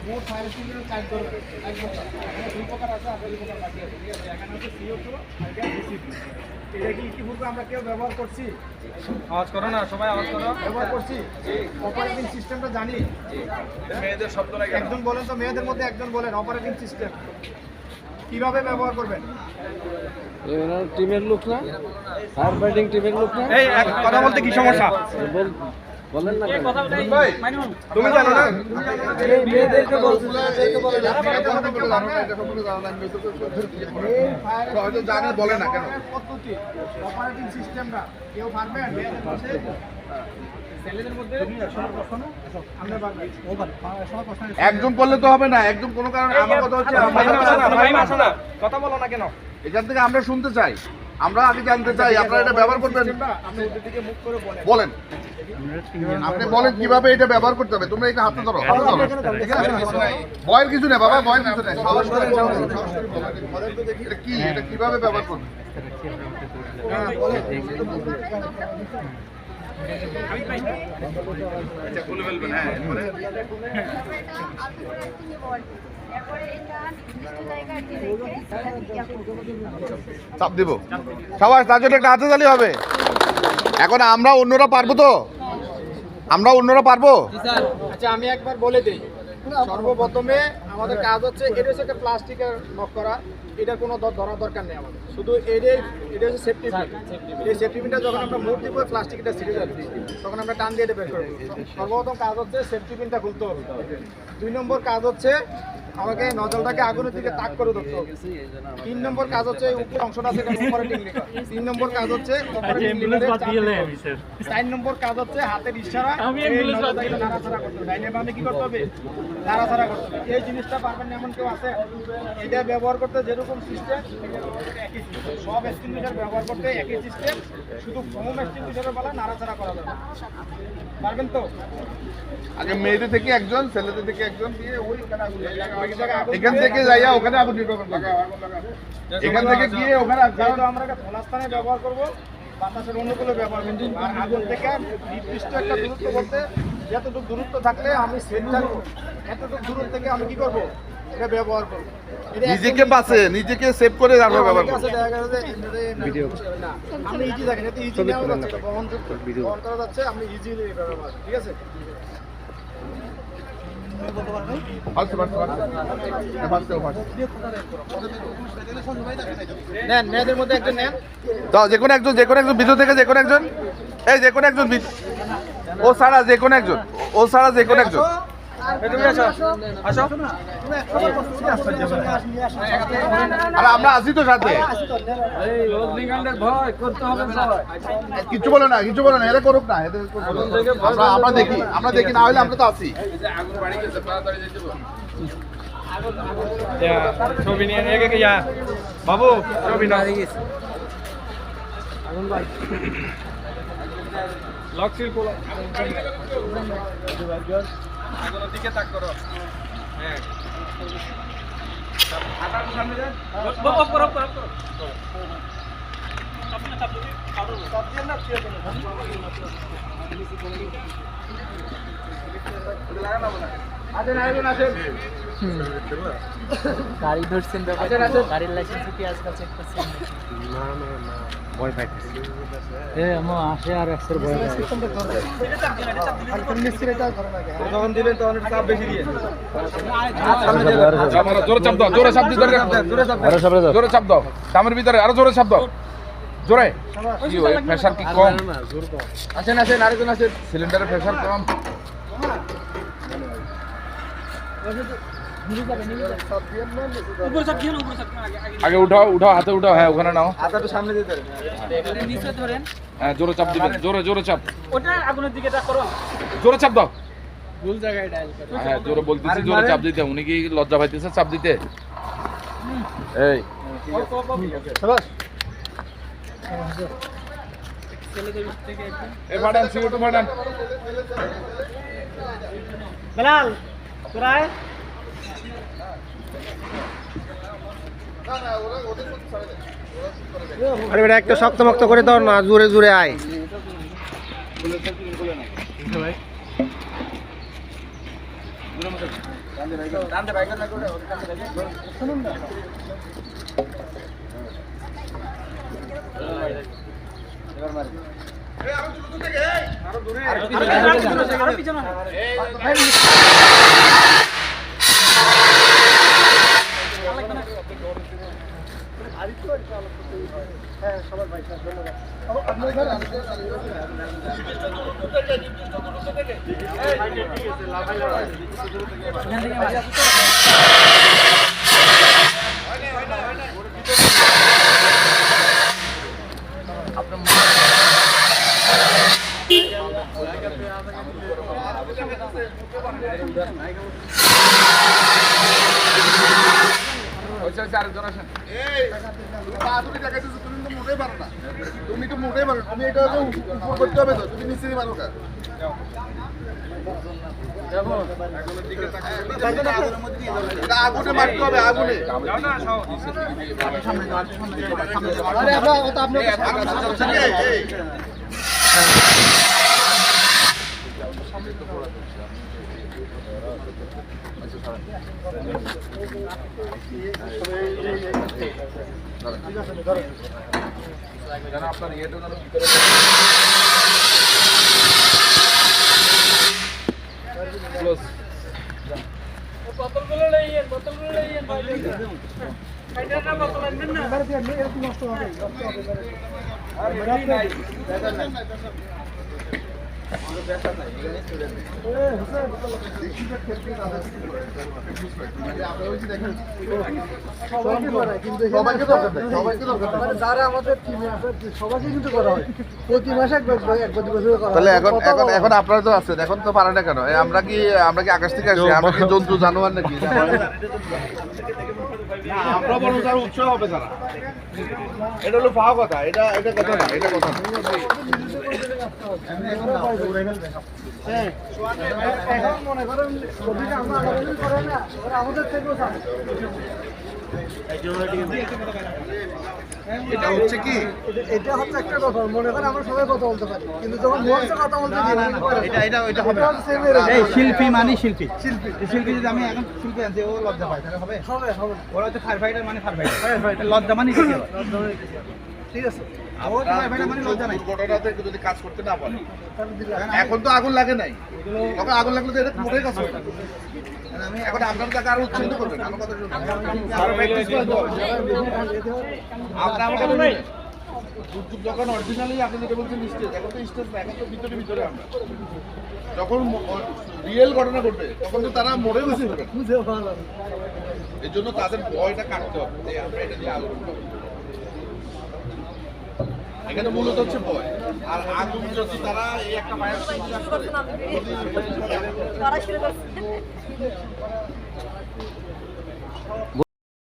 মোট fire extinguisher charge করবে একদম দুই প্রকার আছে আর দুই প্রকার বাকি আছে, ঠিক আছে? এখানে হচ্ছে CO2 আর এটা DCP। এটা কি ইতিপূর্বে আমরা কেউ ব্যবহার করছি? আওয়াজ করো না, সবাই আওয়াজ করো। ব্যবহার করছি? অপারেটিং সিস্টেমটা জানি? মেয়েদের শব্দ লাগে। একজন বলেন তো, মেয়েদের মধ্যে একজন বলেন অপারেটিং সিস্টেম কিভাবে ব্যবহার করবেন? টিমের লোক না, ফায়ার ফাইটিং টিমের লোক না। এই কথা বলতে কি সমস্যা? বলেন না কেন? তুমি জানো না? মেয়েদেরকে বলছেন, জানে বলে না কেন? অপারেটিং সিস্টেমটা কেউ পারবেন? মেয়েদের মধ্যে ছেলেদের মধ্যে আমরা পারবেন। একজন বললে তো হবে না, একজন কোনো কারণে আমার কথা হচ্ছে কথা বলো না কেন? এখান থেকে আমরা শুনতে চাই, আমরা আগে জানতে চাই আপনারা এটা ব্যবহার করবেন। আপনি ওদের দিকে মুখ করে বলেন। বলেন, আপনি বলেন কিভাবে এটা ব্যবহার করতে হবে। তোমরা এখানে হাতে ধরো, হাতে ধরো। ভয়ের কিছু নেই বাবা, ভয়ের কিছু নেই। সাহস করে এটা কি, এটা কিভাবে ব্যবহার করবে? আচ্ছা বলে ফেলবেন। হ্যাঁ চাপ দিব সবাই, তার জন্য একটা হাতে তালি হবে। এখন আমরা অন্যরা পারবো তো? আমরা অন্যরা পারবো? আচ্ছা আমি একবার বলে দিই। সর্বপ্রথমে আমাদের কাজ হচ্ছে, এটা হচ্ছে একটা প্লাস্টিকের নক করা, এটা কোনো ধরার দরকার নেই আমাদের, শুধু এটা হচ্ছে সেফটি পিন। এই সেফটি পিনটা যখন আমরা মুভ দিব প্লাস্টিকটা ছিঁড়ে যাবে, তখন আমরা টান দিয়ে এটা বের করবো। সর্বপ্রথম কাজ হচ্ছে সেফটি পিনটা খুলতে হবে। 2 নম্বর কাজ হচ্ছে আমাকে নজলটাকে আগুনের দিকে তাক করে ধরতে হবে। 3 নম্বর কাজ হচ্ছে উপর অংশটা থেকে অপারেটিং লিভার। 3 নম্বর কাজ হচ্ছে অপারেটিং লিভারের 4 নম্বর কাজ হচ্ছে হাতের ইশারা নাড়াচাড়া করতে হবে। ডাইনে বামে কি করতে হবে? নাড়াচাড়া করতে হবে। এই জিনিসটা পারবেন না এমন কেউ আছে? এটা ব্যবহার করতে যেরকম সিস্টেম, একই সিস্টেম। সব এক্সটিংগুইশার ব্যবহার করতে একই সিস্টেম, শুধু ফোম এক্সটিংগুইশারের বেলা নাড়াচাড়া করা যাবে। পারবেন তো? আগে মেয়েদের থেকে একজন, ছেলেদের থেকে একজন দিয়ে এখান থেকে যাইয়া ওখানে আগুন নির্বাপন করবে। এখান থেকে গিয়ে ওখানে যেহেতু আমরা একটা খোলা স্থানে ব্যবহার করবো, বাতাসের অনুকূলে ব্যবহার করবো। আর আগুন থেকে নির্দিষ্ট একটা দূরত্ব বলতে, যতটুকু দূরত্ব থাকলে আমি সেট থাকবো, এতটুকু দূর থেকে আমি কি করবো? এটা ব্যবহার করবো। নিজেকে বাঁচে, নিজেকে সেভ করে তারপর ব্যবহার করবে। আপনি ইজি থাকেন, এতে ইজি নেওয়া যাচ্ছে, বহন করা যাচ্ছে, আপনি ইজি ব্যবহার, ঠিক আছে? নেন, মেয়েদের মধ্যে একজন নেন। দাও, যে কোনো একজন, যে কোনো একজন ভিতর থেকে, যে কোনো একজন, এই যে কোনো একজন, ও ছাড়া যে কোনো একজন, ও ছাড়া যে কোনো একজন। আর আমরা আসি তো সাথে। কিছু বলে না, কিছু বলে না, এরা করুক না, আমরা দেখি, আমরা দেখি, না হলে আমরা তো আসি। ছবি নিয়ে বাবু, ছবি না লক্সিল পোলা আগুনের দিকে তাক করো। হ্যাঁ হাঁটার সামনে যান, অফ করো, গাড়ি ধরছেন, গাড়ির লাইসেন্স কি আজকাল চেক করছেন? না না না, ভয় পাইতেছে। আসে আর একশোর ভয় পাইছে। যখন দিবেন তখন একটু চাপ বেশি দিয়ে জোরে চাপ দাও, জোরে চাপ দিতে, জোরে চাপ দাও, দামের ভিতরে আরো জোরে চাপ দাও, জোরে। কি হয়, প্রেসার কি কম? আসেন আসেন, আরেকজন আসেন, সিলিন্ডারের প্রেসার কম। আগে উঠাও, উঠাও, হাতে উঠাও। হ্যাঁ ওখানে নাও, হাতটা সামনে দিতে হবে, নিচে ধরেন। হ্যাঁ জোরে চাপ দিবেন, জোরে জোরে চাপ, ওটা আগুনের দিকে তাক করো। জোরে চাপ দাও। ভুল জায়গায় ডায়াল করো। হ্যাঁ জোরে বলতেছি, জোরে চাপ দিতে। উনি কি লজ্জা পাইতেছে চাপ দিতে? এই ফাটান, CO2 ফাটান। বেলাল তোরাই আরে বেটা একটা শক্ত মক্ত করে দাও না, জোরে জোরে আয়। তুমি তো মোটেই পারো, তুমি এটা উপর করতে হবে তো, তুমি নিচে পারো না। এটা আগুনে মারতে হবে, আগুনে। আপনার ইয়েটা ভিতরে যারা আমাদের টিমে আছে সবাইকে কিন্তু করা হয় প্রতি মাসে একবার 2 বছর করা হয়। তাহলে এখন আপনারা তো আছেন, এখন তো পারে না কেন? আমরা কি আকাশ থেকে আসছি? আমরা কি জন্তু জানোয়ার নাকি? আমরা বলবো তার উৎসাহ হবে তারা। এটা হলো পাওয়া কথা, এটা কথা না, এটা কথা না। এখন মনে করেন ছবিটা আমরা আলাদা করে না, ওরা আমাদের থেকেও জানে। এটা হচ্ছে কি? এটা হচ্ছে একটা কথা, মনে করেন আমরা সবাই কথা বলতে পারি, কিন্তু যখন মঞ্চে কথা বলতে দিই এটা হবে না। এই শিল্পী মানে শিল্পী শিল্পী যদি আমি এখন শিল্পী আনছি ও লজ্জা পায় তাহলে হবে হবে হবে ওরা হচ্ছে ফায়ার ফাইটার মানে ফায়ার ফাইটার লজ্জা মানে কি হবে? ঠিক আছে। ও তো ফায়ার ফাইটার মানে লজ্জা নাই। দুর্ঘটনাতে যদি কাজ করতে না পারে, এখন তো আগুন লাগে নাই, তখন আগুন লাগলে তো এটা মোটেই কাজ হবে না। এখন আপনার টাকা আরো উৎসাহিত করবেন। আমার কথা শুনুন, আরো প্র্যাকটিস করে দেবো। আপনার কথা শুনুন, দুর্যোগ যখন অরিজিনালি আপনি যেটা বলছেন স্টেজ, এখন তো স্টেজ না, এখন তো ভিতরে আমরা যখন রিয়েল ঘটনা ঘটবে তখন তো তারা মরে গেছে। এর জন্য তাদের ভয়টা কাটতে হবে যে আমরা এটা দিয়ে আগুন করবো। এখানে মূলত হচ্ছে ভয় আর আগুন যদি তারা এই একটা ফায়ার করা শুরু করছে